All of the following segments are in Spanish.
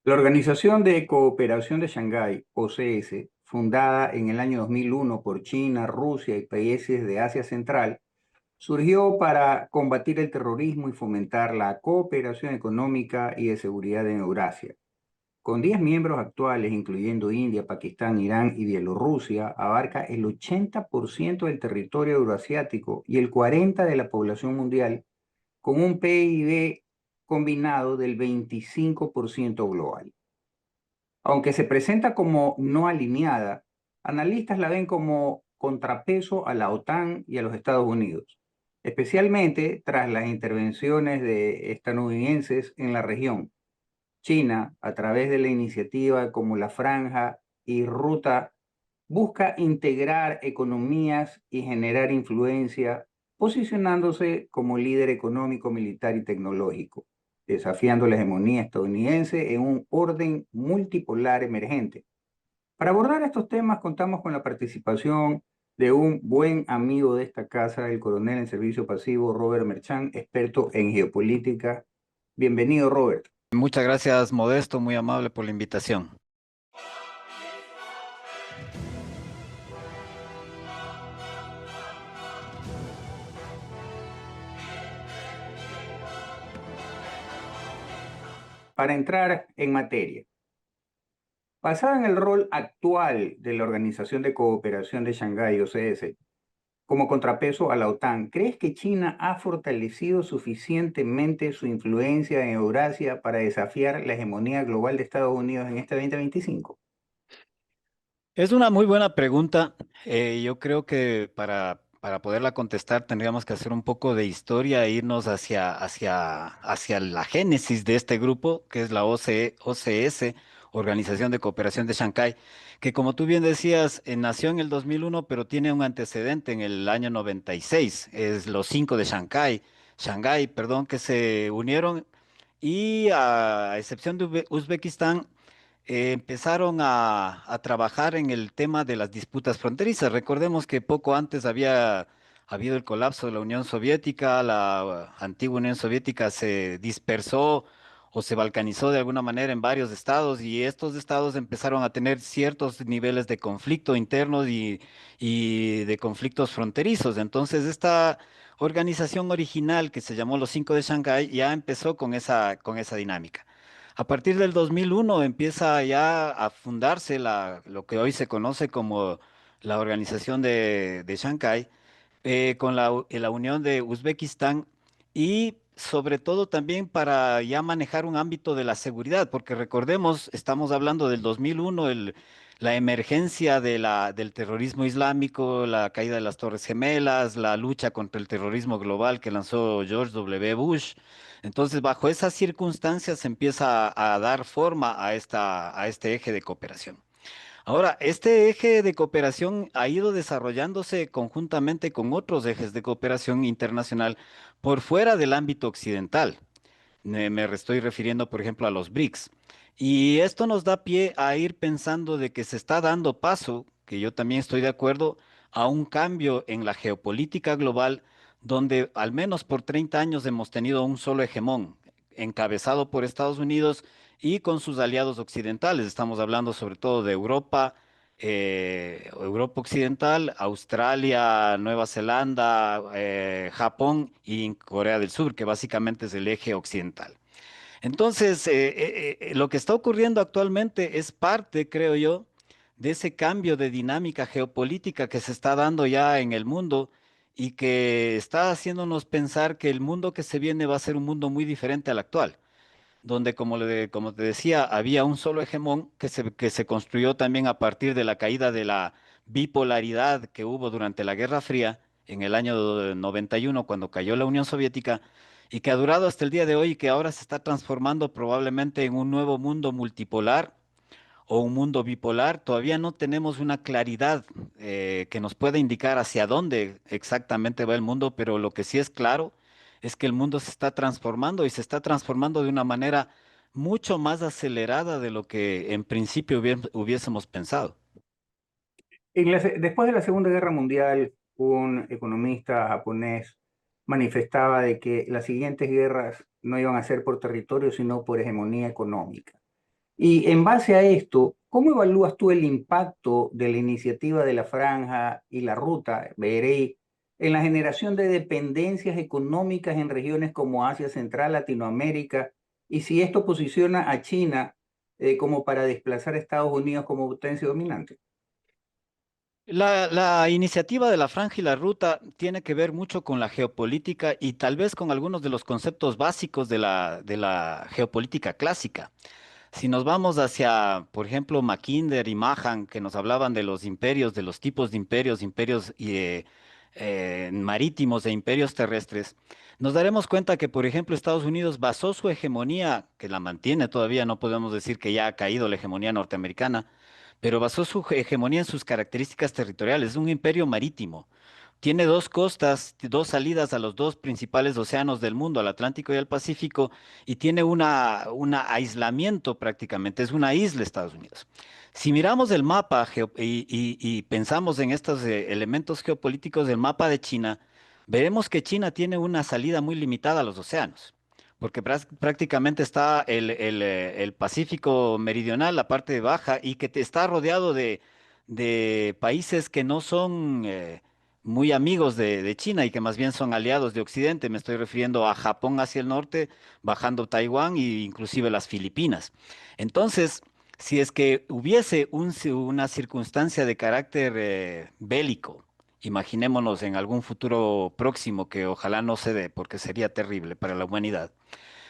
La Organización de Cooperación de Shanghái, OCS, fundada en el año 2001 por China, Rusia y países de Asia Central, surgió para combatir el terrorismo y fomentar la cooperación económica y de seguridad en Eurasia. Con 10 miembros actuales, incluyendo India, Pakistán, Irán y Bielorrusia, abarca el 80% del territorio euroasiático y el 40% de la población mundial, con un PIB combinado del 25% global. Aunque se presenta como no alineada, analistas la ven como contrapeso a la OTAN y a los Estados Unidos, especialmente tras las intervenciones de estadounidenses en la región. China, a través de la iniciativa como la Franja y Ruta, busca integrar economías y generar influencia, posicionándose como líder económico, militar y tecnológico, desafiando la hegemonía estadounidense en un orden multipolar emergente. Para abordar estos temas contamos con la participación de un buen amigo de esta casa, el coronel en servicio pasivo Robert Merchant, experto en geopolítica. Bienvenido, Robert. Muchas gracias, Modesto, muy amable por la invitación. Para entrar en materia, basada en el rol actual de la Organización de Cooperación de Shanghái, OCS, como contrapeso a la OTAN, ¿crees que China ha fortalecido suficientemente su influencia en Eurasia para desafiar la hegemonía global de Estados Unidos en este 2025? Es una muy buena pregunta. Yo creo que para poderla contestar tendríamos que hacer un poco de historia e irnos hacia la génesis de este grupo, que es la OCS, Organización de Cooperación de Shanghái, que como tú bien decías, nació en el 2001, pero tiene un antecedente en el año 96. Es los cinco de Shanghái, perdón, que se unieron y a excepción de Uzbekistán, empezaron a trabajar en el tema de las disputas fronterizas. Recordemos que poco antes había habido el colapso de la Unión Soviética, la antigua Unión Soviética se dispersó o se balcanizó de alguna manera en varios estados y estos estados empezaron a tener ciertos niveles de conflicto internos y de conflictos fronterizos. Entonces, esta organización original que se llamó los Cinco de Shanghái ya empezó con esa dinámica. A partir del 2001 empieza ya a fundarse lo que hoy se conoce como la Organización de Shanghái, con la unión de Uzbekistán y sobre todo también para ya manejar un ámbito de la seguridad, porque recordemos, estamos hablando del 2001, la emergencia del terrorismo islámico, la caída de las Torres Gemelas, la lucha contra el terrorismo global que lanzó George W. Bush. Entonces, bajo esas circunstancias se empieza a dar forma a este eje de cooperación. Ahora, este eje de cooperación ha ido desarrollándose conjuntamente con otros ejes de cooperación internacional por fuera del ámbito occidental. Me estoy refiriendo, por ejemplo, a los BRICS. Y esto nos da pie a ir pensando de que se está dando paso, que yo también estoy de acuerdo, a un cambio en la geopolítica global, donde al menos por 30 años hemos tenido un solo hegemón, encabezado por Estados Unidos y con sus aliados occidentales. Estamos hablando sobre todo de Europa, Europa Occidental, Australia, Nueva Zelanda, Japón y Corea del Sur, que básicamente es el eje occidental. Entonces, lo que está ocurriendo actualmente es parte, creo yo, de ese cambio de dinámica geopolítica que se está dando ya en el mundo y que está haciéndonos pensar que el mundo que se viene va a ser un mundo muy diferente al actual, donde, como te decía, había un solo hegemón que se construyó también a partir de la caída de la bipolaridad que hubo durante la Guerra Fría en el año 91, cuando cayó la Unión Soviética, y que ha durado hasta el día de hoy y que ahora se está transformando probablemente en un nuevo mundo multipolar o un mundo bipolar. Todavía no tenemos una claridad que nos pueda indicar hacia dónde exactamente va el mundo, pero lo que sí es claro es que el mundo se está transformando y se está transformando de una manera mucho más acelerada de lo que en principio hubiésemos pensado. Después de la Segunda Guerra Mundial, un economista japonés manifestaba de que las siguientes guerras no iban a ser por territorio, sino por hegemonía económica. Y en base a esto, ¿cómo evalúas tú el impacto de la iniciativa de la Franja y la Ruta, BRI, en la generación de dependencias económicas en regiones como Asia Central, Latinoamérica, y si esto posiciona a China como para desplazar a Estados Unidos como potencia dominante? La iniciativa de la Franja y la Ruta tiene que ver mucho con la geopolítica y tal vez con algunos de los conceptos básicos de la geopolítica clásica. Si nos vamos hacia, por ejemplo, Mackinder y Mahan, que nos hablaban de los imperios, de los tipos de imperios, marítimos e imperios terrestres, nos daremos cuenta que, por ejemplo, Estados Unidos basó su hegemonía, que la mantiene todavía, no podemos decir que ya ha caído la hegemonía norteamericana, pero basó su hegemonía en sus características territoriales. Es un imperio marítimo. Tiene dos costas, dos salidas a los dos principales océanos del mundo, al Atlántico y al Pacífico, y tiene una aislamiento prácticamente, es una isla Estados Unidos. Si miramos el mapa y pensamos en estos elementos geopolíticos del mapa de China, veremos que China tiene una salida muy limitada a los océanos, porque prácticamente está el Pacífico meridional, la parte baja, y que está rodeado de países que no son muy amigos de China y que más bien son aliados de Occidente. Me estoy refiriendo a Japón hacia el norte, bajando Taiwán e inclusive las Filipinas. Entonces, si es que hubiese una circunstancia de carácter bélico, imaginémonos en algún futuro próximo que ojalá no se dé porque sería terrible para la humanidad,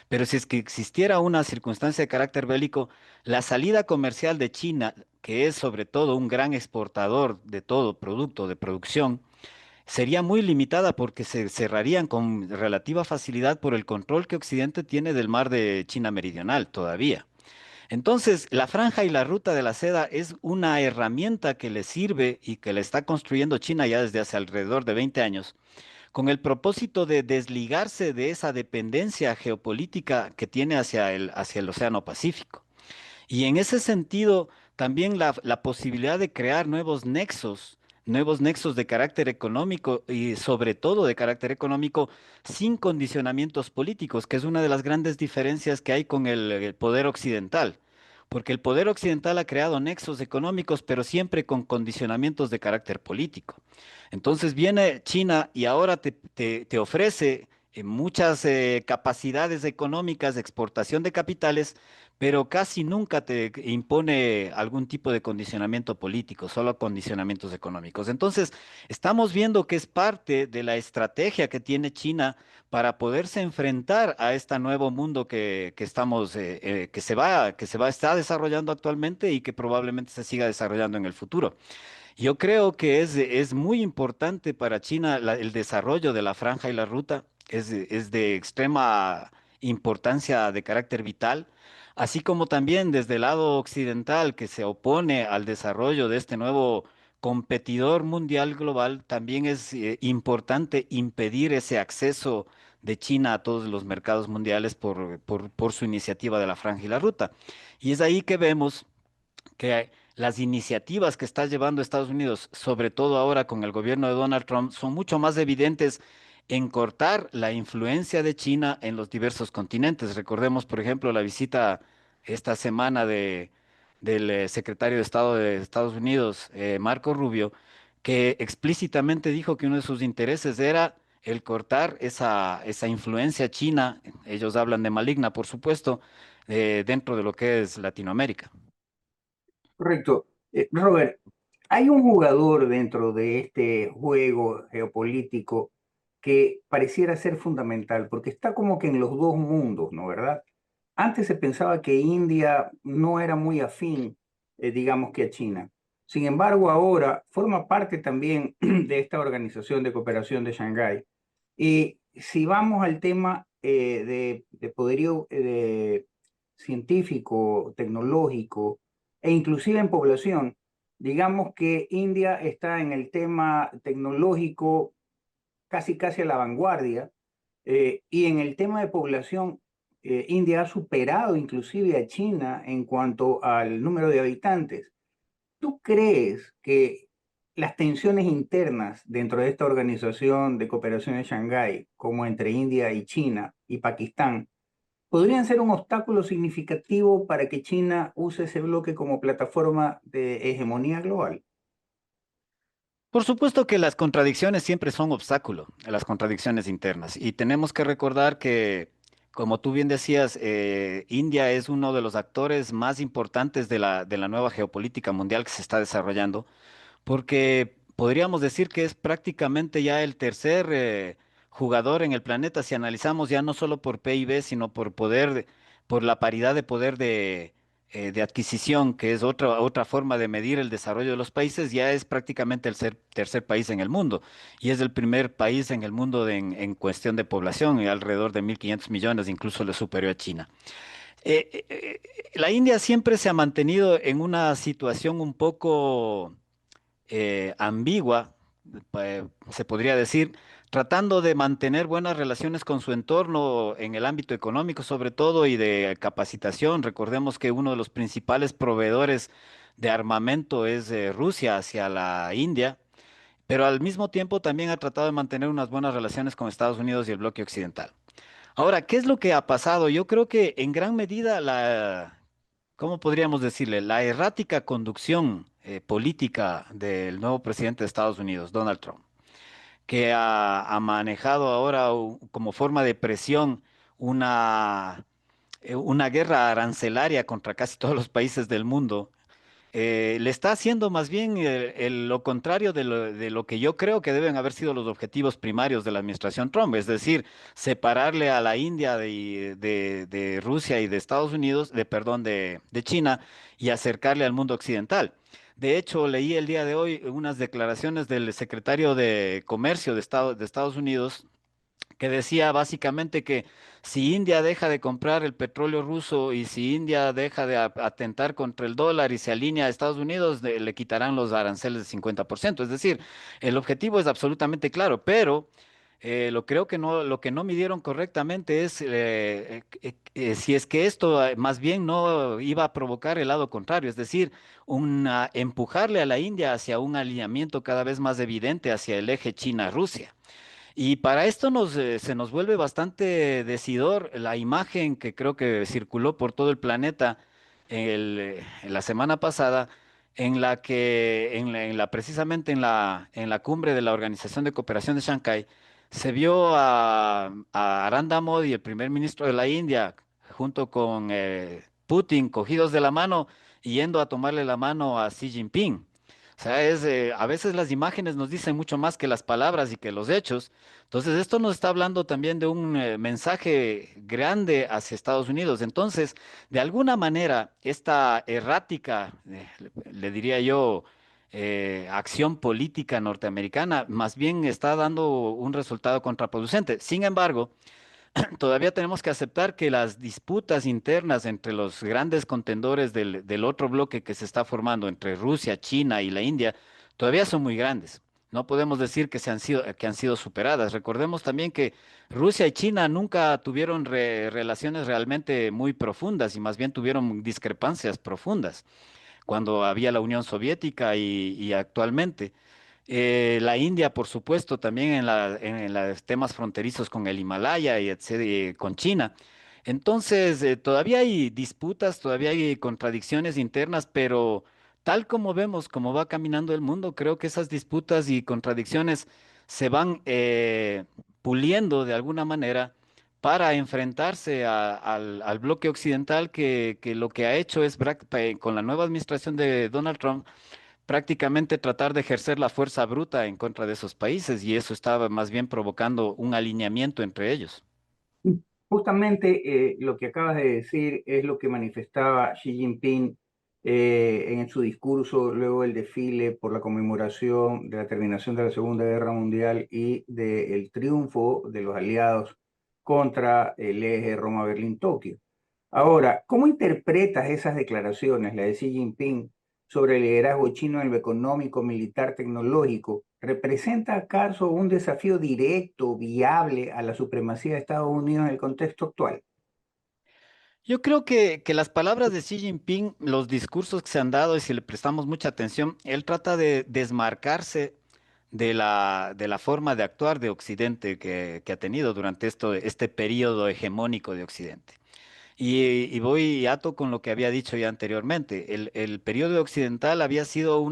pero si es que existiera una circunstancia de carácter bélico, la salida comercial de China, que es sobre todo un gran exportador de todo producto de producción, sería muy limitada porque se cerrarían con relativa facilidad por el control que Occidente tiene del mar de China Meridional todavía. Entonces, la franja y la ruta de la seda es una herramienta que le sirve y que le está construyendo China ya desde hace alrededor de 20 años, con el propósito de desligarse de esa dependencia geopolítica que tiene hacia el Océano Pacífico. Y en ese sentido, también la posibilidad de crear nuevos nexos de carácter económico y sobre todo de carácter económico sin condicionamientos políticos, que es una de las grandes diferencias que hay con el poder occidental. Porque el poder occidental ha creado nexos económicos, pero siempre con condicionamientos de carácter político. Entonces viene China y ahora te ofrece muchas capacidades económicas de exportación de capitales, pero casi nunca te impone algún tipo de condicionamiento político, solo condicionamientos económicos. Entonces, estamos viendo que es parte de la estrategia que tiene China para poderse enfrentar a este nuevo mundo que estamos, que se va, está desarrollando actualmente y que probablemente se siga desarrollando en el futuro. Yo creo que es muy importante para China el desarrollo de la franja y la ruta. Es de extrema importancia de carácter vital, así como también desde el lado occidental que se opone al desarrollo de este nuevo competidor mundial global, también es importante impedir ese acceso de China a todos los mercados mundiales por su iniciativa de la franja y la ruta. Y es ahí que vemos que las iniciativas que está llevando Estados Unidos, sobre todo ahora con el gobierno de Donald Trump, son mucho más evidentes en cortar la influencia de China en los diversos continentes. Recordemos, por ejemplo, la visita esta semana del secretario de Estado de Estados Unidos, Marco Rubio, que explícitamente dijo que uno de sus intereses era el cortar esa influencia china, ellos hablan de maligna, por supuesto, dentro de lo que es Latinoamérica. Correcto. Robert, hay un jugador dentro de este juego geopolítico que pareciera ser fundamental, porque está como que en los dos mundos, ¿no? ¿Verdad? Antes se pensaba que India no era muy afín, digamos que a China. Sin embargo, ahora forma parte también de esta organización de cooperación de Shanghái. Y si vamos al tema de poderío científico, tecnológico e inclusive en población, digamos que India está en el tema tecnológico casi casi a la vanguardia, y en el tema de población, India ha superado inclusive a China en cuanto al número de habitantes. ¿Tú crees que las tensiones internas dentro de esta organización de cooperación de Shanghái, como entre India y China y Pakistán, podrían ser un obstáculo significativo para que China use ese bloque como plataforma de hegemonía global. Por supuesto que las contradicciones siempre son obstáculo, las contradicciones internas. Y tenemos que recordar que, como tú bien decías, India es uno de los actores más importantes de la nueva geopolítica mundial que se está desarrollando, porque podríamos decir que es prácticamente ya el tercer jugador en el planeta si analizamos ya no solo por PIB, sino por poder, por la paridad de poder de adquisición, que es otra forma de medir el desarrollo de los países, ya es prácticamente el tercer país en el mundo y es el primer país en el mundo en cuestión de población, y alrededor de 1.500 millones, incluso le superó a China. La India siempre se ha mantenido en una situación un poco ambigua, se podría decir, tratando de mantener buenas relaciones con su entorno en el ámbito económico sobre todo y de capacitación. Recordemos que uno de los principales proveedores de armamento es Rusia hacia la India, pero al mismo tiempo también ha tratado de mantener unas buenas relaciones con Estados Unidos y el bloque occidental. Ahora, ¿qué es lo que ha pasado? Yo creo que en gran medida ¿cómo podríamos decirle? La errática conducción política del nuevo presidente de Estados Unidos, Donald Trump, que ha manejado ahora como forma de presión una guerra arancelaria contra casi todos los países del mundo, le está haciendo más bien lo contrario de lo que yo creo que deben haber sido los objetivos primarios de la administración Trump, es decir, separarle a la India de Rusia y de Estados Unidos, perdón, de China y acercarle al mundo occidental. De hecho, leí el día de hoy unas declaraciones del secretario de Comercio de Estados Unidos que decía básicamente que si India deja de comprar el petróleo ruso y si India deja de atentar contra el dólar y se alinea a Estados Unidos, le quitarán los aranceles del 50%. Es decir, el objetivo es absolutamente claro, pero lo que no midieron correctamente es si es que esto más bien no iba a provocar el lado contrario, es decir, empujarle a la India hacia un alineamiento cada vez más evidente hacia el eje China-Rusia. Y para esto se nos vuelve bastante decidor la imagen que creo que circuló por todo el planeta en la semana pasada, en la que precisamente en la cumbre de la Organización de Cooperación de Shanghái se vio a Narendra Modi, el primer ministro de la India, junto con Putin, cogidos de la mano y yendo a tomarle la mano a Xi Jinping. O sea, a veces las imágenes nos dicen mucho más que las palabras y que los hechos. Entonces, esto nos está hablando también de un mensaje grande hacia Estados Unidos. Entonces, de alguna manera, esta errática, le diría yo, acción política norteamericana, más bien está dando un resultado contraproducente. Sin embargo, todavía tenemos que aceptar que las disputas internas entre los grandes contendores del otro bloque que se está formando entre Rusia, China y la India todavía son muy grandes. No podemos decir que han sido superadas. Recordemos también que Rusia y China nunca tuvieron relaciones realmente muy profundas y más bien tuvieron discrepancias profundas cuando había la Unión Soviética y actualmente. La India, por supuesto, también en los temas fronterizos con el Himalaya y etcétera, con China. Entonces, todavía hay disputas, todavía hay contradicciones internas, pero tal como vemos cómo va caminando el mundo, creo que esas disputas y contradicciones se van puliendo de alguna manera para enfrentarse al bloque occidental que lo que ha hecho es, con la nueva administración de Donald Trump, prácticamente tratar de ejercer la fuerza bruta en contra de esos países y eso estaba más bien provocando un alineamiento entre ellos. Justamente lo que acabas de decir es lo que manifestaba Xi Jinping en su discurso luego del desfile por la conmemoración de la terminación de la Segunda Guerra Mundial y del triunfo de los aliados contra el eje Roma-Berlín-Tokio. Ahora, ¿cómo interpretas esas declaraciones, la de Xi Jinping, sobre el liderazgo chino en lo económico, militar, tecnológico? ¿Representa acaso un desafío directo, viable a la supremacía de Estados Unidos en el contexto actual? Yo creo que las palabras de Xi Jinping, los discursos que se han dado y si le prestamos mucha atención, él trata de desmarcarse de la forma de actuar de Occidente que ha tenido durante este periodo hegemónico de Occidente. Y voy y ato con lo que había dicho ya anteriormente. El periodo occidental había sido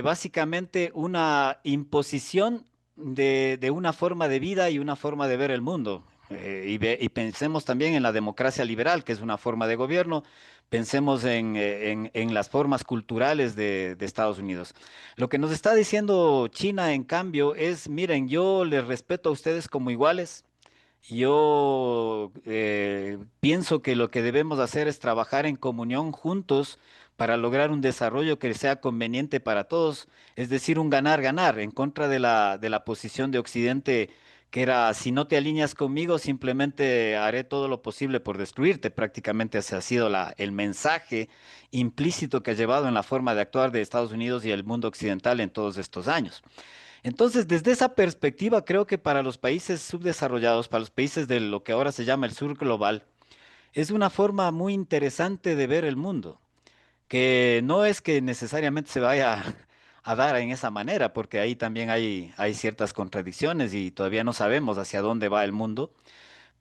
básicamente una imposición de una forma de vida y una forma de ver el mundo. Y pensemos también en la democracia liberal, que es una forma de gobierno. Pensemos en las formas culturales de Estados Unidos. Lo que nos está diciendo China, en cambio, es, miren, yo les respeto a ustedes como iguales. Yo pienso que lo que debemos hacer es trabajar en comunión juntos para lograr un desarrollo que sea conveniente para todos, es decir, un ganar-ganar, en contra de la posición de Occidente, que era, si no te alineas conmigo, simplemente haré todo lo posible por destruirte. Prácticamente ese ha sido el mensaje implícito que ha llevado en la forma de actuar de Estados Unidos y el mundo occidental en todos estos años. Entonces, desde esa perspectiva, creo que para los países subdesarrollados, para los países de lo que ahora se llama el sur global, es una forma muy interesante de ver el mundo, que no es que necesariamente se vaya a dar en esa manera, porque ahí también hay ciertas contradicciones y todavía no sabemos hacia dónde va el mundo,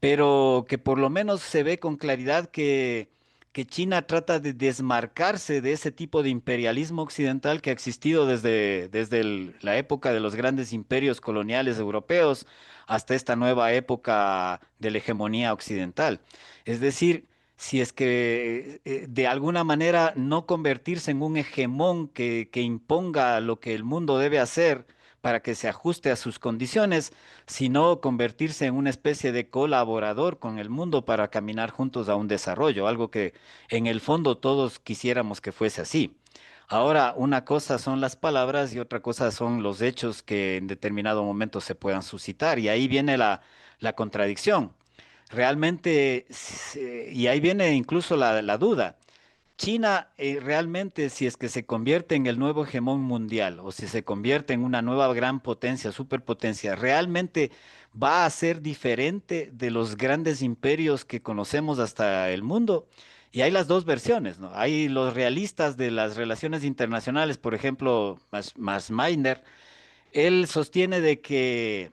pero que por lo menos se ve con claridad que China trata de desmarcarse de ese tipo de imperialismo occidental que ha existido desde la época de los grandes imperios coloniales europeos hasta esta nueva época de la hegemonía occidental. Es decir, si es que de alguna manera no convertirse en un hegemón que imponga lo que el mundo debe hacer para que se ajuste a sus condiciones, sino convertirse en una especie de colaborador con el mundo para caminar juntos a un desarrollo, algo que en el fondo todos quisiéramos que fuese así. Ahora, una cosa son las palabras y otra cosa son los hechos que en determinado momento se puedan suscitar, y ahí viene la contradicción. Realmente, y ahí viene incluso la duda. China realmente, si es que se convierte en el nuevo hegemón mundial o si se convierte en una nueva gran potencia, superpotencia, realmente va a ser diferente de los grandes imperios que conocemos hasta el mundo. Y hay las dos versiones, ¿no? Hay los realistas de las relaciones internacionales, por ejemplo, Meitner, él sostiene de que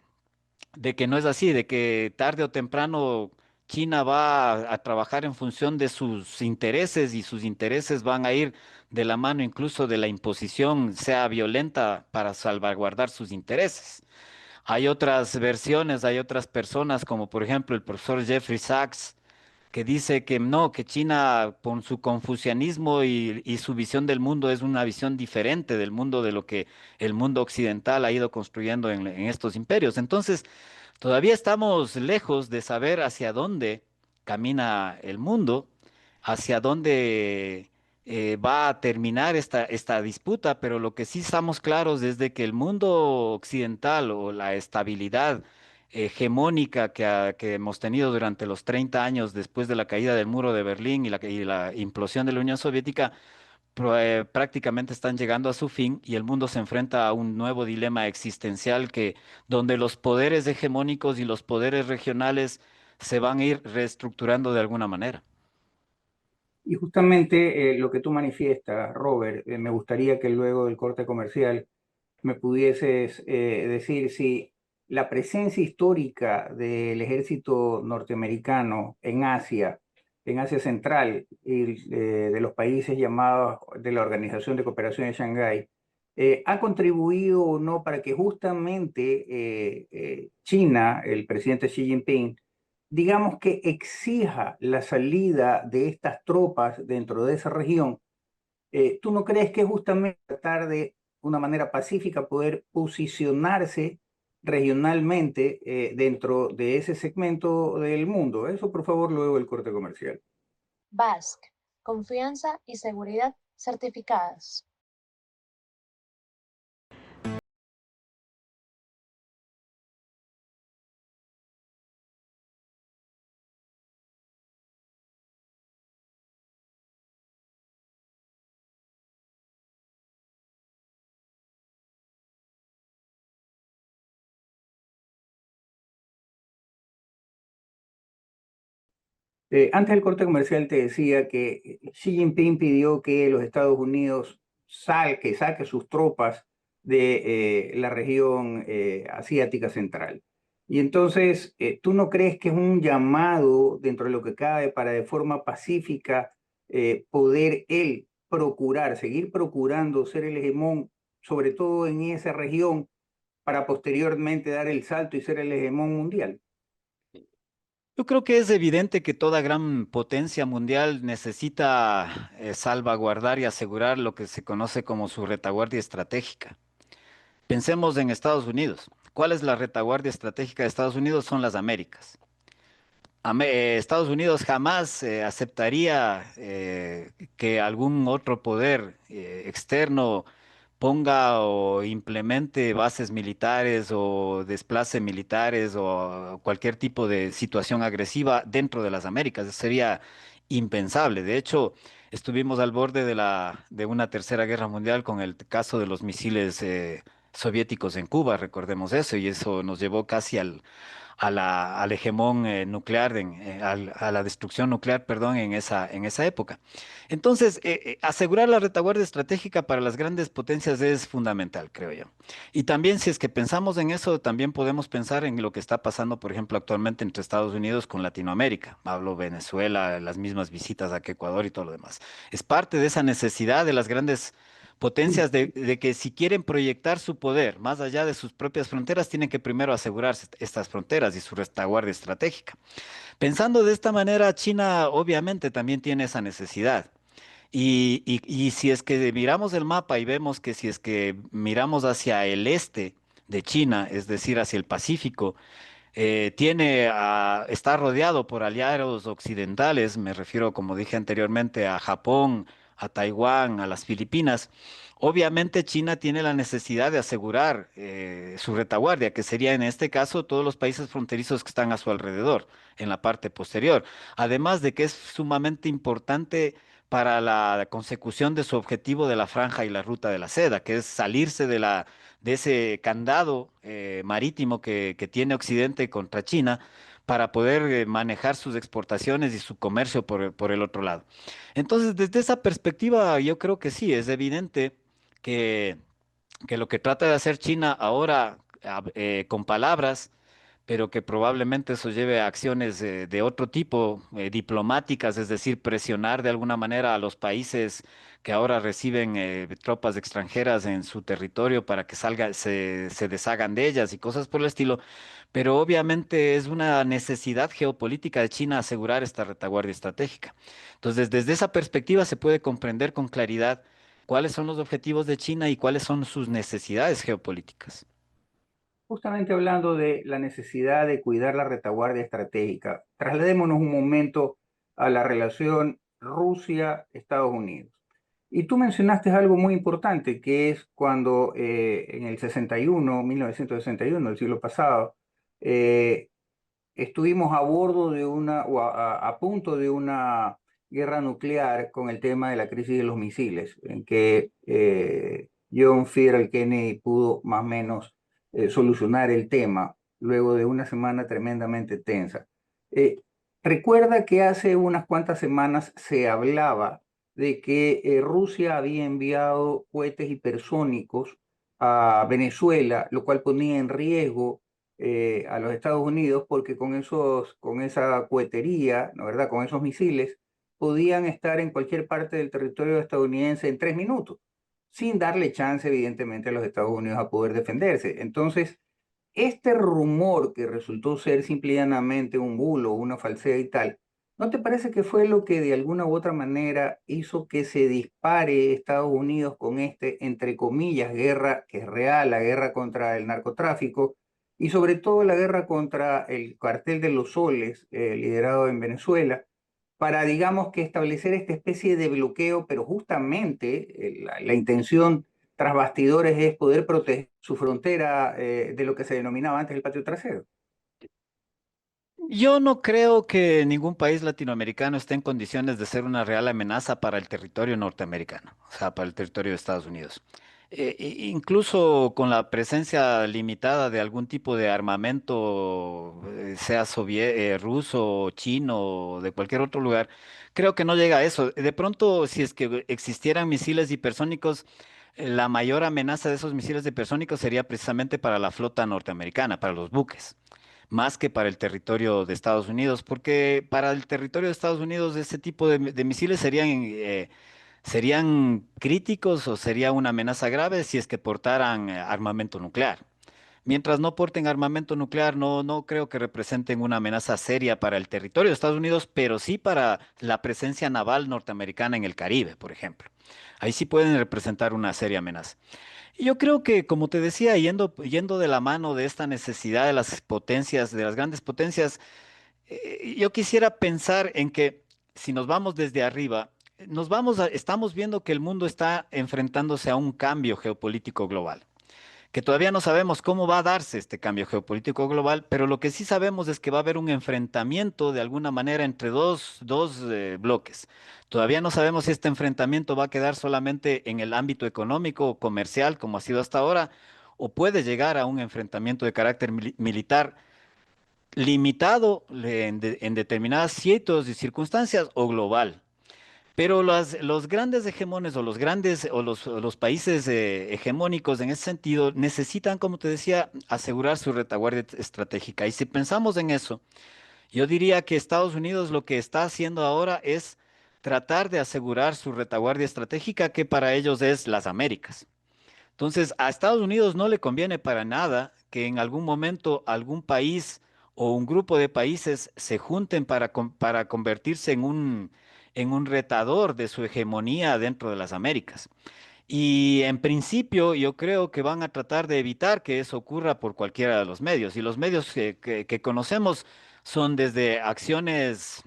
no es así, de que tarde o temprano China va a trabajar en función de sus intereses y sus intereses van a ir de la mano incluso de la imposición, sea violenta, para salvaguardar sus intereses. Hay otras versiones, hay otras personas, como por ejemplo el profesor Jeffrey Sachs, que dice que no, que China con su confucianismo y su visión del mundo es una visión diferente del mundo de lo que el mundo occidental ha ido construyendo en estos imperios. Entonces, todavía estamos lejos de saber hacia dónde camina el mundo, hacia dónde va a terminar esta disputa, pero lo que sí estamos claros es de que el mundo occidental o la estabilidad hegemónica que hemos tenido durante los 30 años después de la caída del muro de Berlín y la implosión de la Unión Soviética, prácticamente están llegando a su fin y el mundo se enfrenta a un nuevo dilema existencial donde los poderes hegemónicos y los poderes regionales se van a ir reestructurando de alguna manera. Y justamente lo que tú manifiestas, Robert, me gustaría que luego del corte comercial me pudieses decir si la presencia histórica del ejército norteamericano en Asia Central y de los países llamados de la Organización de Cooperación de Shanghái, ha contribuido o no para que justamente China, el presidente Xi Jinping, digamos que exija la salida de estas tropas dentro de esa región. ¿Tú no crees que justamente tratar de una manera pacífica poder posicionarse regionalmente dentro de ese segmento del mundo? Eso, por favor, luego del corte comercial. Basque, confianza y seguridad certificadas. Antes del corte comercial te decía que Xi Jinping pidió que los Estados Unidos saque sus tropas de la región asiática central. Y entonces, ¿tú no crees que es un llamado dentro de lo que cabe para de forma pacífica poder él procurar, seguir procurando ser el hegemón, sobre todo en esa región, para posteriormente dar el salto y ser el hegemón mundial? Yo creo que es evidente que toda gran potencia mundial necesita salvaguardar y asegurar lo que se conoce como su retaguardia estratégica. Pensemos en Estados Unidos. ¿Cuál es la retaguardia estratégica de Estados Unidos? Son las Américas. Estados Unidos jamás aceptaría que algún otro poder externo ponga o implemente bases militares o desplace militares o cualquier tipo de situación agresiva dentro de las Américas. Eso sería impensable. De hecho, estuvimos al borde de una tercera guerra mundial con el caso de los misiles soviéticos en Cuba, recordemos eso, y eso nos llevó casi al hegemón nuclear, a la destrucción nuclear, perdón, en esa época. Entonces, asegurar la retaguardia estratégica para las grandes potencias es fundamental, creo yo. Y también, si es que pensamos en eso, también podemos pensar en lo que está pasando, por ejemplo, actualmente entre Estados Unidos con Latinoamérica. Hablo Venezuela, las mismas visitas a Ecuador y todo lo demás. Es parte de esa necesidad de las grandes potencias de que si quieren proyectar su poder más allá de sus propias fronteras, tienen que primero asegurarse estas fronteras y su retaguardia estratégica. Pensando de esta manera, China obviamente también tiene esa necesidad. Y si es que miramos el mapa y vemos que si es que miramos hacia el este de China, es decir, hacia el Pacífico, está rodeado por aliados occidentales, me refiero, como dije anteriormente, a Japón, a Taiwán, a las Filipinas. Obviamente China tiene la necesidad de asegurar su retaguardia, que sería en este caso todos los países fronterizos que están a su alrededor, en la parte posterior. Además de que es sumamente importante para la consecución de su objetivo de la franja y la ruta de la seda, que es salirse de ese candado marítimo que tiene Occidente contra China para poder manejar sus exportaciones y su comercio por el otro lado. Entonces, desde esa perspectiva, yo creo que sí, es evidente que, que lo que trata de hacer China ahora con palabras, pero que probablemente eso lleve a acciones de otro tipo, diplomáticas, es decir, presionar de alguna manera a los países que ahora reciben tropas extranjeras en su territorio para que se deshagan de ellas y cosas por el estilo. Pero obviamente es una necesidad geopolítica de China asegurar esta retaguardia estratégica. Entonces, desde esa perspectiva se puede comprender con claridad cuáles son los objetivos de China y cuáles son sus necesidades geopolíticas. Justamente hablando de la necesidad de cuidar la retaguardia estratégica, trasladémonos un momento a la relación Rusia-Estados Unidos. Y tú mencionaste algo muy importante, que es cuando en el 61, 1961, el siglo pasado, eh, estuvimos a bordo de una, o a punto de una guerra nuclear con el tema de la crisis de los misiles, en que John F. Kennedy pudo más o menos solucionar el tema luego de una semana tremendamente tensa. Eh, Recuerda que hace unas cuantas semanas se hablaba de que Rusia había enviado cohetes hipersónicos a Venezuela, lo cual ponía en riesgo a los Estados Unidos porque con esa cohetería, ¿no verdad? Con esos misiles, podían estar en cualquier parte del territorio estadounidense en 3 minutos, sin darle chance, evidentemente, a los Estados Unidos a poder defenderse. Entonces, este rumor que resultó ser simple y llanamente un bulo, una falsedad y tal, ¿no te parece que fue lo que de alguna u otra manera hizo que se dispare Estados Unidos con este, entre comillas, guerra que es real, la guerra contra el narcotráfico y sobre todo la guerra contra el cartel de los soles, liderado en Venezuela, para, digamos, que establecer esta especie de bloqueo, pero justamente la intención tras bastidores es poder proteger su frontera de lo que se denominaba antes el patio trasero? Yo no creo que ningún país latinoamericano esté en condiciones de ser una real amenaza para el territorio norteamericano, o sea, para el territorio de Estados Unidos. Incluso con la presencia limitada de algún tipo de armamento, sea ruso, chino o de cualquier otro lugar, creo que no llega a eso. De pronto, si es que existieran misiles hipersónicos, la mayor amenaza de esos misiles hipersónicos sería precisamente para la flota norteamericana, para los buques. más que para el territorio de Estados Unidos, porque para el territorio de Estados Unidos ese tipo de misiles serían críticos o sería una amenaza grave si es que portaran armamento nuclear. Mientras no porten armamento nuclear, no creo que representen una amenaza seria para el territorio de Estados Unidos, pero sí para la presencia naval norteamericana en el Caribe, por ejemplo. Ahí sí pueden representar una seria amenaza. Y yo creo que, como te decía, yendo de la mano de esta necesidad de las potencias, de las grandes potencias, yo quisiera pensar en que si nos vamos desde arriba, estamos viendo que el mundo está enfrentándose a un cambio geopolítico global, que todavía no sabemos cómo va a darse este cambio geopolítico global, pero lo que sí sabemos es que va a haber un enfrentamiento de alguna manera entre dos bloques. Todavía no sabemos si este enfrentamiento va a quedar solamente en el ámbito económico o comercial, como ha sido hasta ahora, o puede llegar a un enfrentamiento de carácter militar limitado en determinadas sitios y circunstancias o global. Pero los grandes hegemones o los países hegemónicos en ese sentido necesitan, como te decía, asegurar su retaguardia estratégica. Y si pensamos en eso, yo diría que Estados Unidos lo que está haciendo ahora es tratar de asegurar su retaguardia estratégica, que para ellos es las Américas. Entonces, a Estados Unidos no le conviene para nada que en algún momento algún país o un grupo de países se junten para convertirse en un retador de su hegemonía dentro de las Américas. Y en principio yo creo que van a tratar de evitar que eso ocurra por cualquiera de los medios. Y los medios que conocemos son desde acciones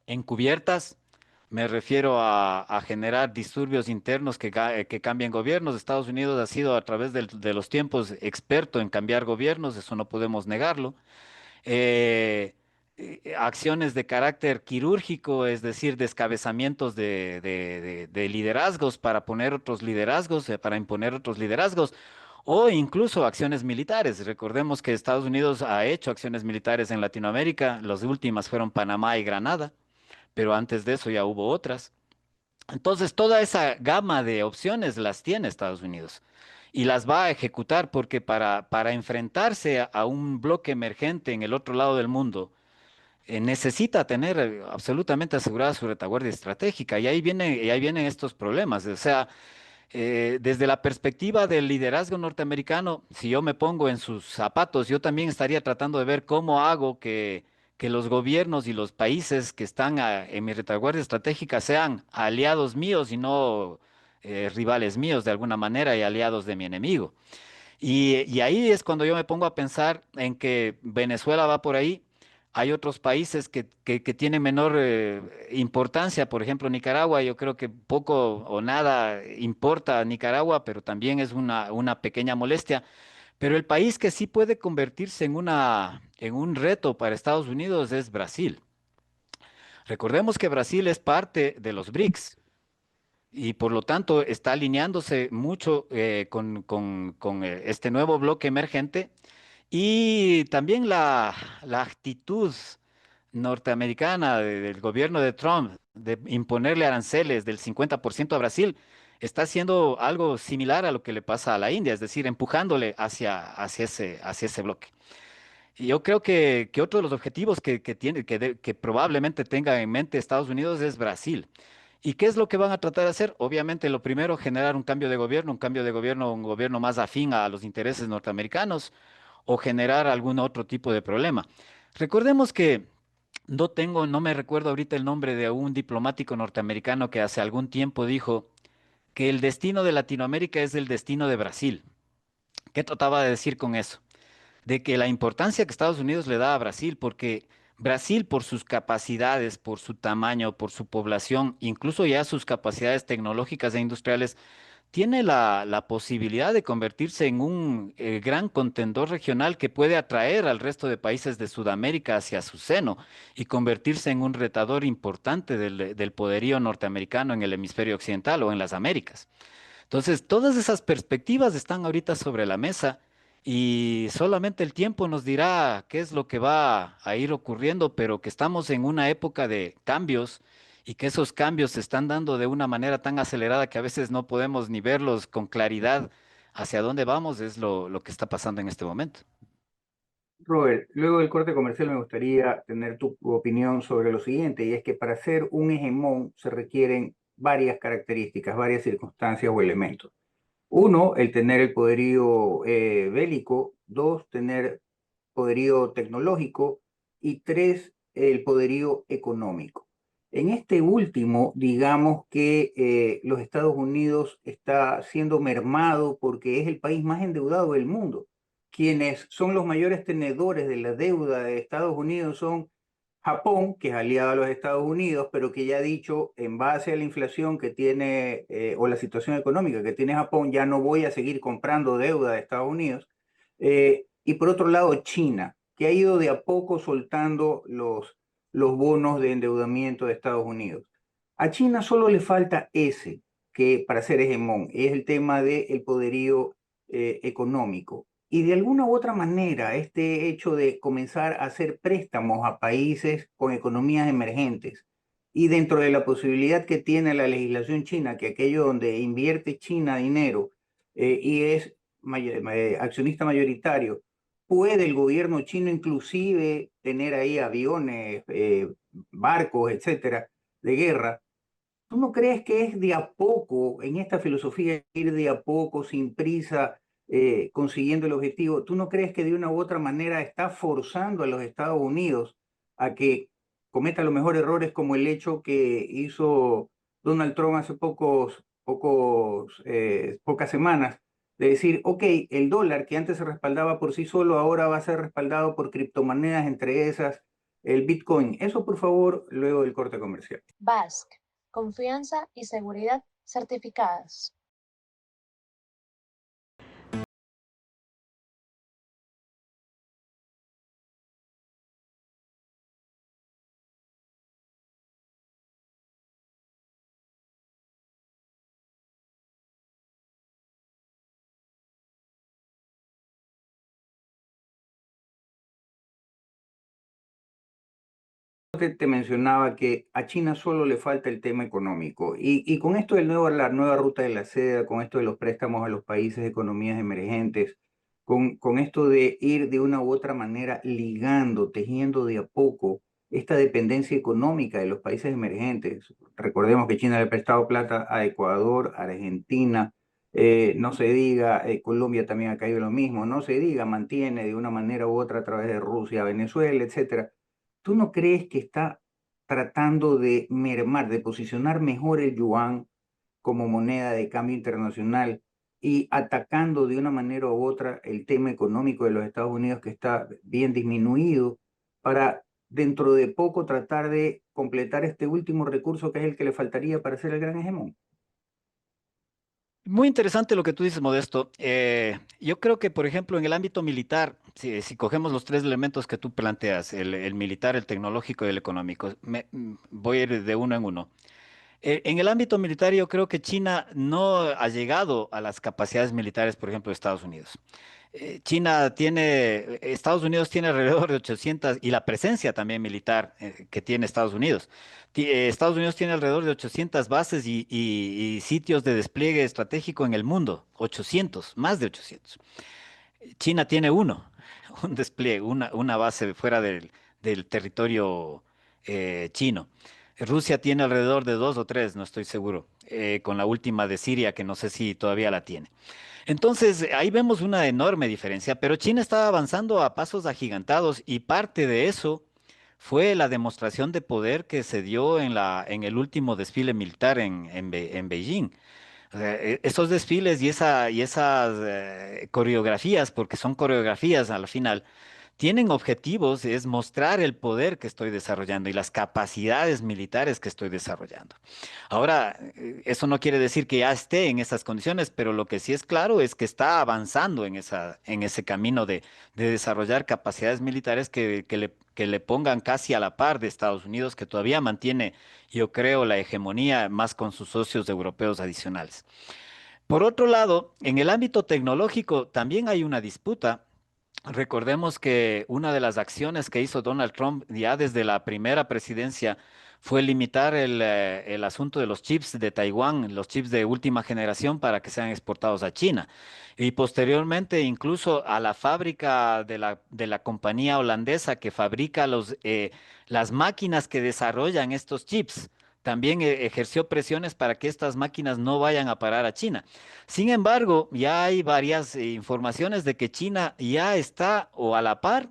encubiertas. Me refiero a generar disturbios internos que cambien gobiernos. Estados Unidos ha sido a través de los tiempos experto en cambiar gobiernos, eso no podemos negarlo. Eh, Acciones de carácter quirúrgico, es decir, descabezamientos de liderazgos para poner otros liderazgos, para imponer otros liderazgos. O incluso acciones militares. Recordemos que Estados Unidos ha hecho acciones militares en Latinoamérica. Las últimas fueron Panamá y Granada, pero antes de eso ya hubo otras. Entonces, toda esa gama de opciones las tiene Estados Unidos y las va a ejecutar porque para enfrentarse a un bloque emergente en el otro lado del mundo, necesita tener absolutamente asegurada su retaguardia estratégica y ahí vienen estos problemas. O sea, desde la perspectiva del liderazgo norteamericano, si yo me pongo en sus zapatos, yo también estaría tratando de ver cómo hago que los gobiernos y los países que están en mi retaguardia estratégica sean aliados míos y no rivales míos de alguna manera y aliados de mi enemigo. Y ahí es cuando yo me pongo a pensar en que Venezuela va por ahí. Hay otros países que tienen menor importancia, por ejemplo Nicaragua, yo creo que poco o nada importa a Nicaragua, pero también es una pequeña molestia. Pero el país que sí puede convertirse en un reto para Estados Unidos es Brasil. Recordemos que Brasil es parte de los BRICS y por lo tanto está alineándose mucho con este nuevo bloque emergente y también la actitud norteamericana del gobierno de Trump de imponerle aranceles del 50% a Brasil está haciendo algo similar a lo que le pasa a la India, es decir, empujándole hacia ese bloque. Y yo creo que otro de los objetivos que probablemente tenga en mente Estados Unidos es Brasil. ¿Y qué es lo que van a tratar de hacer? Obviamente, lo primero, generar un cambio de gobierno, un gobierno más afín a los intereses norteamericanos o generar algún otro tipo de problema. Recordemos que no me recuerdo ahorita el nombre de un diplomático norteamericano que hace algún tiempo dijo que el destino de Latinoamérica es el destino de Brasil. ¿Qué trataba de decir con eso? De que la importancia que Estados Unidos le da a Brasil, porque Brasil por sus capacidades, por su tamaño, por su población, incluso ya sus capacidades tecnológicas e industriales, tiene la posibilidad de convertirse en un gran contendor regional que puede atraer al resto de países de Sudamérica hacia su seno y convertirse en un retador importante del poderío norteamericano en el hemisferio occidental o en las Américas. Entonces, todas esas perspectivas están ahorita sobre la mesa y solamente el tiempo nos dirá qué es lo que va a ir ocurriendo, pero que estamos en una época de cambios y que esos cambios se están dando de una manera tan acelerada que a veces no podemos ni verlos con claridad hacia dónde vamos, es lo que está pasando en este momento. Robert, luego del corte comercial me gustaría tener tu opinión sobre lo siguiente, y es que para ser un hegemón se requieren varias características, varias circunstancias o elementos. Uno, el tener el poderío bélico; dos, tener poderío tecnológico; y tres, el poderío económico. En este último, digamos que los Estados Unidos está siendo mermado porque es el país más endeudado del mundo. Quienes son los mayores tenedores de la deuda de Estados Unidos son Japón, que es aliado a los Estados Unidos, pero que ya ha dicho, en base a la inflación que tiene o la situación económica que tiene Japón, ya no voy a seguir comprando deuda de Estados Unidos. Y por otro lado, China, que ha ido de a poco soltando los bonos de endeudamiento de Estados Unidos. A China solo le falta ese, que para ser hegemón, es el tema del poderío económico. Y de alguna u otra manera, este hecho de comenzar a hacer préstamos a países con economías emergentes, y dentro de la posibilidad que tiene la legislación china, que aquello donde invierte China dinero y es accionista mayoritario, puede el gobierno chino inclusive tener ahí aviones, barcos, etcétera, de guerra. ¿Tú no crees que es de a poco, en esta filosofía, ir de a poco, sin prisa, consiguiendo el objetivo? ¿Tú no crees que de una u otra manera está forzando a los Estados Unidos a que cometa los mejores errores, como el hecho que hizo Donald Trump hace pocas semanas, de decir, ok, el dólar que antes se respaldaba por sí solo, ahora va a ser respaldado por criptomonedas, entre esas el Bitcoin? Eso, por favor, luego del corte comercial. BASC, confianza y seguridad certificadas. Te mencionaba que a China solo le falta el tema económico, y con esto del nuevo, la nueva ruta de la seda, con esto de los préstamos a los países de economías emergentes, con esto de ir de una u otra manera ligando, tejiendo de a poco esta dependencia económica de los países emergentes. Recordemos que China le ha prestado plata a Ecuador, Argentina, no se diga, Colombia también ha caído en lo mismo, no se diga, mantiene de una manera u otra a través de Rusia, Venezuela, etcétera. ¿Tú no crees que está tratando de mermar, de posicionar mejor el yuan como moneda de cambio internacional y atacando de una manera u otra el tema económico de los Estados Unidos, que está bien disminuido, para dentro de poco tratar de completar este último recurso que es el que le faltaría para ser el gran hegemón? Muy interesante lo que tú dices, Modesto. Yo creo que, por ejemplo, en el ámbito militar, si cogemos los tres elementos que tú planteas, el militar, el tecnológico y el económico, voy a ir de uno en uno. En el ámbito militar, yo creo que China no ha llegado a las capacidades militares, por ejemplo, de Estados Unidos. Estados Unidos tiene alrededor de 800, y la presencia también militar que tiene Estados Unidos. Estados Unidos tiene alrededor de 800 bases y sitios de despliegue estratégico en el mundo, 800, más de 800. China tiene uno, un despliegue, una base fuera del territorio chino. Rusia tiene alrededor de dos o tres, no estoy seguro, con la última de Siria, que no sé si todavía la tiene. Entonces, ahí vemos una enorme diferencia, pero China estaba avanzando a pasos agigantados y parte de eso fue la demostración de poder que se dio en el último desfile militar en Beijing. O sea, esos desfiles y esas coreografías, porque son coreografías al final, tienen objetivos, es mostrar el poder que estoy desarrollando y las capacidades militares que estoy desarrollando. Ahora, eso no quiere decir que ya esté en esas condiciones, pero lo que sí es claro es que está avanzando en ese camino de desarrollar capacidades militares que le pongan casi a la par de Estados Unidos, que todavía mantiene, yo creo, la hegemonía más con sus socios europeos adicionales. Por otro lado, en el ámbito tecnológico también hay una disputa. Recordemos que una de las acciones que hizo Donald Trump ya desde la primera presidencia fue limitar el asunto de los chips de Taiwán, los chips de última generación para que sean exportados a China. Y posteriormente incluso a la fábrica de la compañía holandesa que fabrica las máquinas que desarrollan estos chips. También ejerció presiones para que estas máquinas no vayan a parar a China. Sin embargo, ya hay varias informaciones de que China ya está o a la par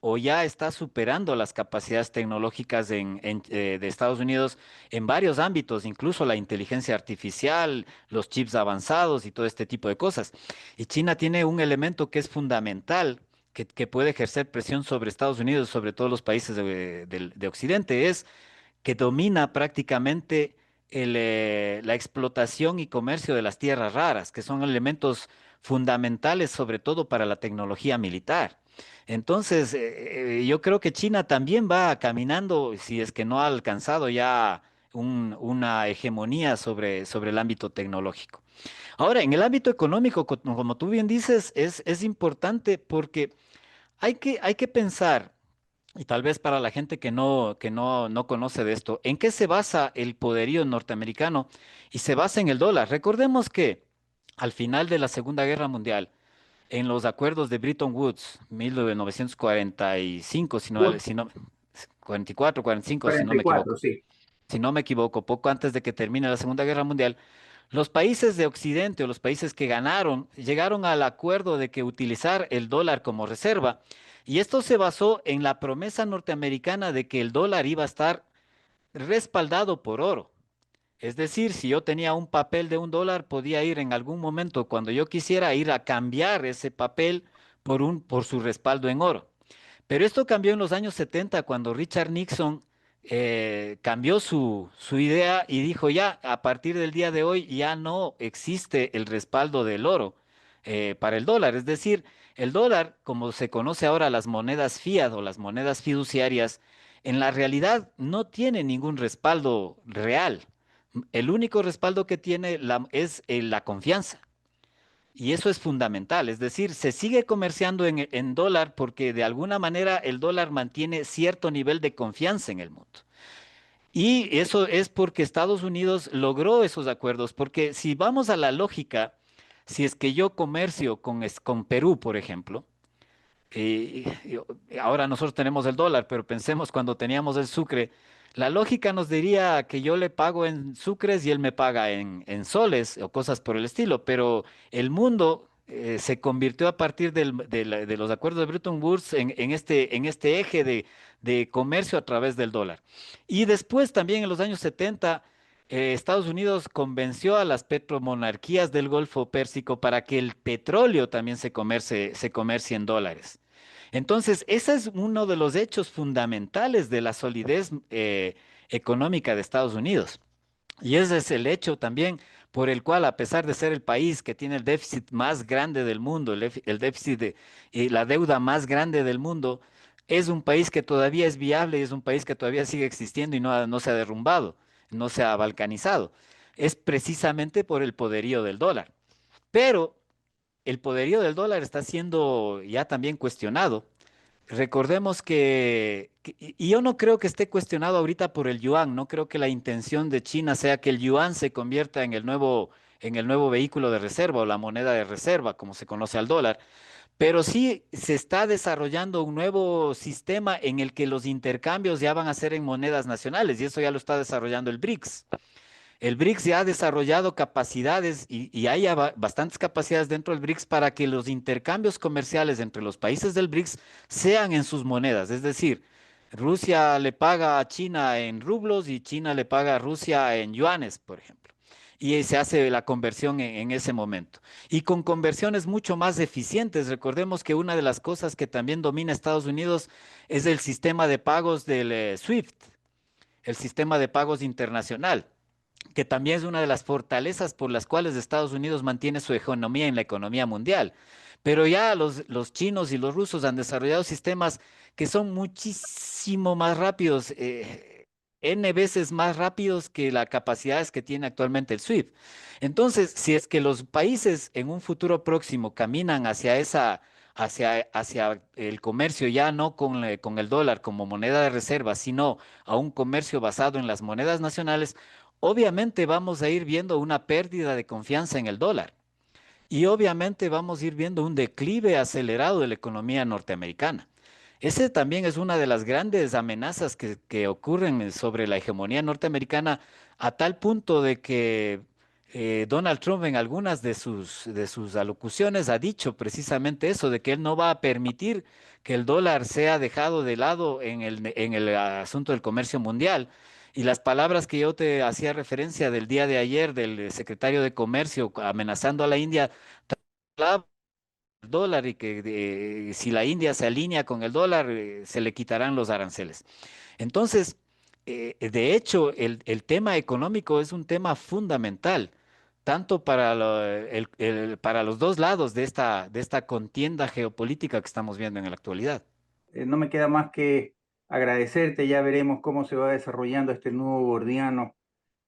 o ya está superando las capacidades tecnológicas de Estados Unidos en varios ámbitos, incluso la inteligencia artificial, los chips avanzados y todo este tipo de cosas. Y China tiene un elemento que es fundamental, que puede ejercer presión sobre Estados Unidos, sobre todos los países de Occidente, es que domina prácticamente la explotación y comercio de las tierras raras, que son elementos fundamentales sobre todo para la tecnología militar. Entonces, yo creo que China también va caminando, si es que no ha alcanzado ya una hegemonía sobre el ámbito tecnológico. Ahora, en el ámbito económico, como tú bien dices, es importante porque hay que pensar, y tal vez para la gente no conoce de esto, ¿en qué se basa el poderío norteamericano? Y se basa en el dólar. Recordemos que al final de la Segunda Guerra Mundial, en los acuerdos de Bretton Woods, 1945, Pu- si no, 44, 45, si no me 44, equivoco, sí. si no me equivoco, poco antes de que termine la Segunda Guerra Mundial, los países de Occidente o los países que ganaron llegaron al acuerdo de que utilizar el dólar como reserva, y esto se basó en la promesa norteamericana de que el dólar iba a estar respaldado por oro. Es decir, si yo tenía un papel de $1, podía ir en algún momento, cuando yo quisiera, ir a cambiar ese papel por su respaldo en oro. Pero esto cambió en los años 70 cuando Richard Nixon cambió su idea y dijo ya, a partir del día de hoy ya no existe el respaldo del oro para el dólar. Es decir, el dólar, como se conoce ahora las monedas fiat o las monedas fiduciarias, en la realidad no tiene ningún respaldo real. El único respaldo que tiene es la confianza. Y eso es fundamental, es decir, se sigue comerciando en dólar porque de alguna manera el dólar mantiene cierto nivel de confianza en el mundo. Y eso es porque Estados Unidos logró esos acuerdos, porque si vamos a la lógica, si es que yo comercio con Perú, por ejemplo, ahora nosotros tenemos el dólar, pero pensemos cuando teníamos el sucre, la lógica nos diría que yo le pago en sucres y él me paga en soles o cosas por el estilo, pero el mundo se convirtió a partir de los acuerdos de Bretton Woods en este eje de comercio a través del dólar. Y después también en los años 70, Estados Unidos convenció a las petromonarquías del Golfo Pérsico para que el petróleo también se comercie en dólares. Entonces, ese es uno de los hechos fundamentales de la solidez económica de Estados Unidos. Y ese es el hecho también por el cual, a pesar de ser el país que tiene el déficit más grande del mundo, el déficit y la deuda más grande del mundo, es un país que todavía es viable y es un país que todavía sigue existiendo y no se ha derrumbado, no se ha balcanizado. Es precisamente por el poderío del dólar. Pero el poderío del dólar está siendo ya también cuestionado. Recordemos y yo no creo que esté cuestionado ahorita por el yuan, no creo que la intención de China sea que el yuan se convierta en el nuevo vehículo de reserva o la moneda de reserva, como se conoce al dólar, pero sí se está desarrollando un nuevo sistema en el que los intercambios ya van a ser en monedas nacionales y eso ya lo está desarrollando el BRICS. El BRICS ya ha desarrollado capacidades y hay ya bastantes capacidades dentro del BRICS para que los intercambios comerciales entre los países del BRICS sean en sus monedas. Es decir, Rusia le paga a China en rublos y China le paga a Rusia en yuanes, por ejemplo. Y se hace la conversión en ese momento. Y con conversiones mucho más eficientes. Recordemos que una de las cosas que también domina Estados Unidos es el sistema de pagos del SWIFT, el sistema de pagos internacional, que también es una de las fortalezas por las cuales Estados Unidos mantiene su hegemonía en la economía mundial. Pero ya los chinos y los rusos han desarrollado sistemas que son muchísimo más rápidos, N veces más rápidos que las capacidades que tiene actualmente el SWIFT. Entonces, si es que los países en un futuro próximo caminan hacia el comercio ya no con el dólar como moneda de reserva, sino a un comercio basado en las monedas nacionales, obviamente vamos a ir viendo una pérdida de confianza en el dólar. Y obviamente vamos a ir viendo un declive acelerado de la economía norteamericana. Ese también es una de las grandes amenazas que ocurren sobre la hegemonía norteamericana, a tal punto de que Donald Trump en algunas de sus alocuciones ha dicho precisamente eso, de que él no va a permitir que el dólar sea dejado de lado en el asunto del comercio mundial. Y las palabras que yo te hacía referencia del día de ayer del secretario de Comercio amenazando a la India, hablaba del dólar y que si la India se alinea con el dólar, se le quitarán los aranceles. Entonces, de hecho, el tema económico es un tema fundamental, tanto para, para los dos lados de esta contienda geopolítica que estamos viendo en la actualidad. No me queda más que agradecerte, ya veremos cómo se va desarrollando este nuevo Gordiano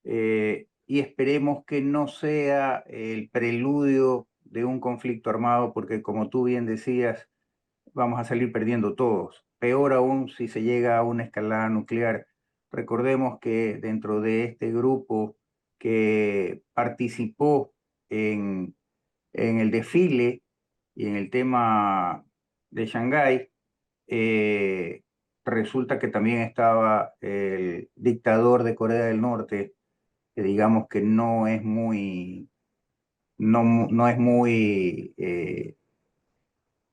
y esperemos que no sea el preludio de un conflicto armado, porque como tú bien decías, vamos a salir perdiendo todos. Peor aún si se llega a una escalada nuclear. Recordemos que dentro de este grupo que participó en el desfile y en el tema de Shanghái, eh, resulta que también estaba el dictador de Corea del Norte, que digamos que no es muy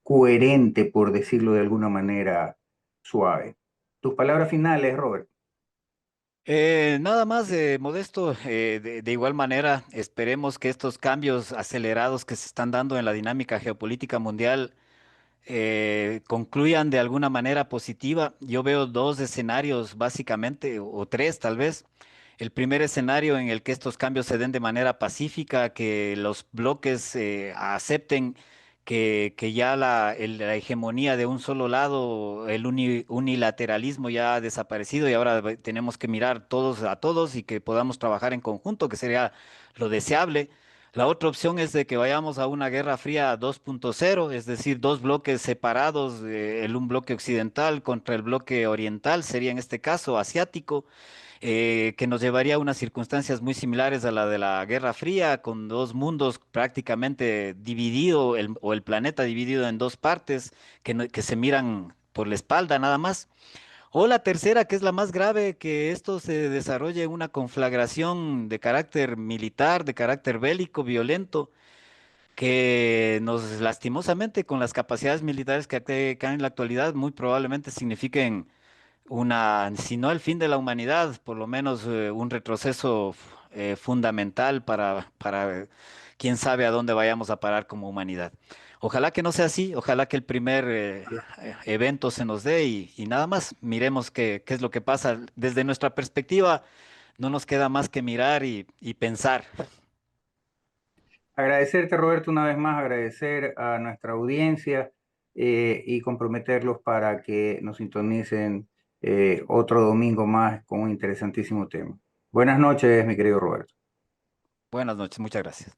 coherente, por decirlo de alguna manera suave. Tus palabras finales, Robert. Nada más, Modesto, de igual manera, esperemos que estos cambios acelerados que se están dando en la dinámica geopolítica mundial concluyan de alguna manera positiva. Yo veo dos escenarios básicamente, o tres tal vez. El primer escenario en el que estos cambios se den de manera pacífica, que los bloques acepten que ya la hegemonía de un solo lado, el unilateralismo ya ha desaparecido y ahora tenemos que mirar todos a todos y que podamos trabajar en conjunto, que sería lo deseable. La otra opción es de que vayamos a una guerra fría 2.0, es decir, dos bloques separados, un bloque occidental contra el bloque oriental, sería en este caso asiático, que nos llevaría a unas circunstancias muy similares a la de la Guerra Fría, con dos mundos prácticamente dividido, o el planeta dividido en dos partes, que se miran por la espalda nada más. O la tercera, que es la más grave, que esto se desarrolle en una conflagración de carácter militar, de carácter bélico, violento, que nos lastimosamente con las capacidades militares que hay en la actualidad muy probablemente signifiquen si no el fin de la humanidad, por lo menos un retroceso fundamental para quién sabe a dónde vayamos a parar como humanidad. Ojalá que no sea así, ojalá que el primer evento se nos dé y nada más, miremos qué es lo que pasa. Desde nuestra perspectiva, no nos queda más que mirar y pensar. Agradecerte, Roberto, una vez más, agradecer a nuestra audiencia y comprometerlos para que nos sintonicen otro domingo más con un interesantísimo tema. Buenas noches, mi querido Roberto. Buenas noches, muchas gracias.